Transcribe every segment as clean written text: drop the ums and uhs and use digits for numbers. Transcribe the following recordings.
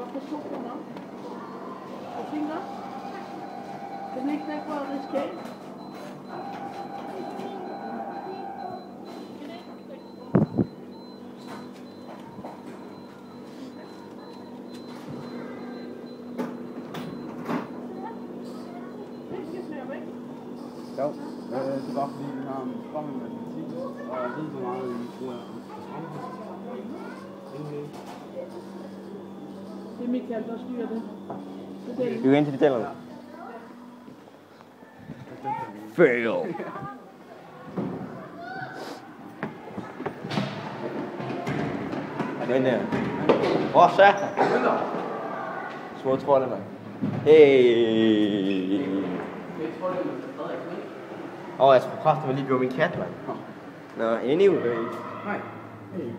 godt få 2 kroner. Er det fint nok? Kan den ikke snakke for at risikere? Jo, det var fordi vi har en strømmende matematik, og jeg ved så meget i det her. Det er Michael, der styrer det. Vi går ind til detaljerne. Fail! Men hvor så? Små trolde, mand. Hey! Jeg tror kraftigt, man lige gjorde min kat, mand. Nå, anyway. Nej. Hey.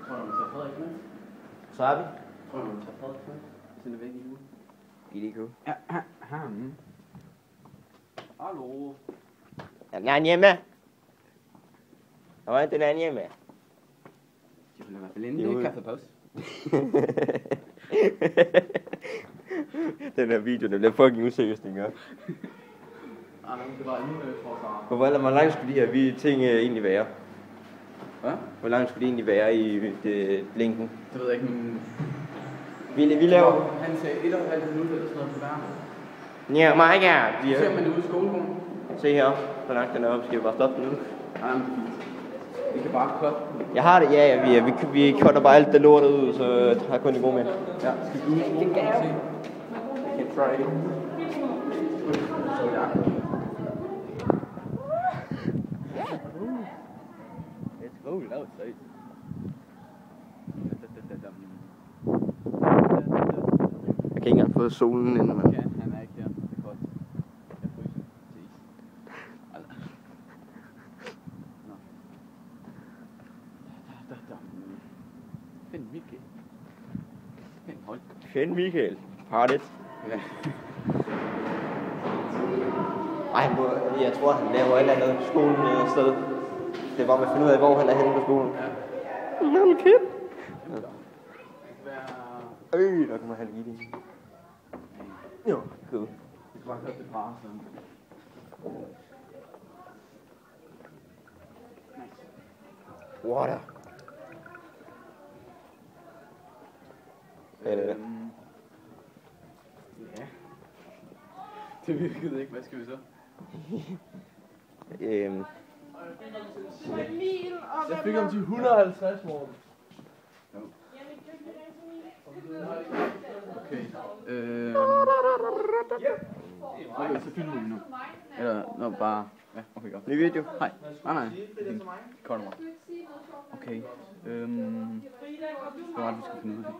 Tror du, man tager Frederik med? Så er vi. Tror du, man tager Frederik med? Sender væk i ugen. IDK. Hallo. Er den anden hjemme? Er den anden hjemme? De vil i hvert fald inden kaffepause. Den her video, den bliver fucking useriøs, den gør. Det var juleforsvar. Hvor langt skulle de her ting egentlig være? Hvad? Hvor langt skulle de egentlig være i linken? Det ved jeg ikke, men... Vi laver... Han sagde 1,5 minutter eller sådan noget på hver. Ja, mig ikke. Ser man det ude i skolegården? Se her, hvor langt den er oppe. Skal vi bare stoppe den nu? Nej, men vi kan bare cutte. Jeg har det, ja. Vi cutter bare alt det lort ud, så jeg har kun det gode med. Ja, skal vi ud i skolegården og se? Can try it. Så ja. It's cold outside. Jeg kan ikke engang få solen ind, mand. Ja, han er ikke her. Det er godt. Jeg fryser til is. Altså. Nå. Find Michael. Find hold. Find Michael. Partet. Ja. Ej, jeg tror, han laver et eller andet skolen sted. Det er bare med at finde ud af, hvor han er henne på skolen. Ja. Nå, min kæft. Der Der kommer han lige ind. Jo, cool. vi skal bare købe det bare sådan. Water. Ja. Det virkede ikke. Hvad skal vi så? Jeg fik om til 150 morgen. Okay. Okay, så filmer vi nu. Eller, bare... Ja, okay, godt. Ny video. Nej. Kort mig. Okay. Hvad var det, vi skal finde ud af?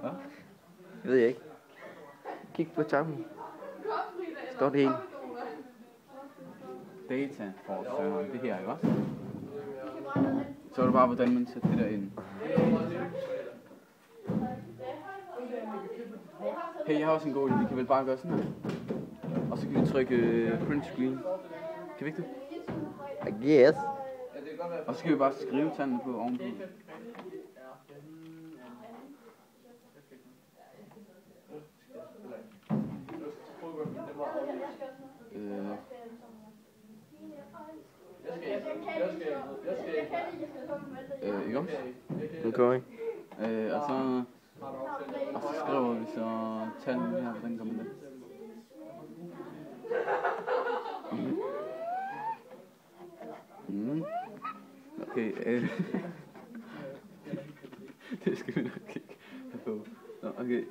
Hvad? Det ved jeg ikke. Kig på toppen. Står det hele. Data for det her, ikke også? Så er det bare, hvordan man sætter det der ind. Hey, jeg har også en god idé. Vi kan vel bare gøre sådan her. Og så kan vi trykke print screen. Kan vi ikke det? I guess. Og så skal vi bare skrive tallene på ovenpå. Ikke også? Okay. Og så skriver vi så tallene her, hvordan kommer det? Okay, det skal vi nok ikke have på. Nå, okay.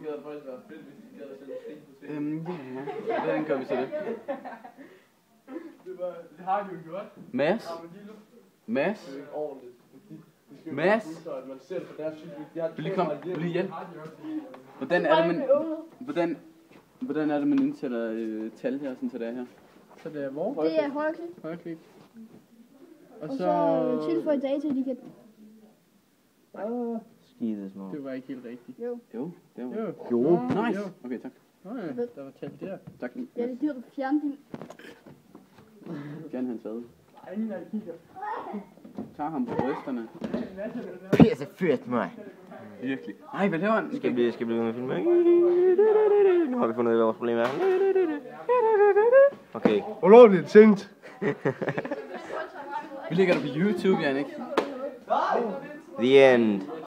Ja, hvordan gør vi så det? Det har de jo gjort. Mads? Mads? Mads? Vil lige hjælp? Hvordan er det, man indsætter tal her, sådan så det er her? Så det er hvor? Det er højreklik. Højreklik. Og Og så tilføje data, de kan... Skide små. Det var ikke helt rigtigt. Jo. Jo, det var... Jo. Nice. Okay, tak. Nej, der var talt der. Tak. Ja, det er dyrt at fjerne din... Gerne have en fad. Ingen af kigger. Tag ham på brysterne. Pisse fedt, mig. Virkelig. Ej, hvad laver han? Skal vi blive med filmen? Nu har vi fundet ud af, hvad vores problem er. Okay. Hvornår er det tændt? Vi lægger det på YouTube, Jannik. The end.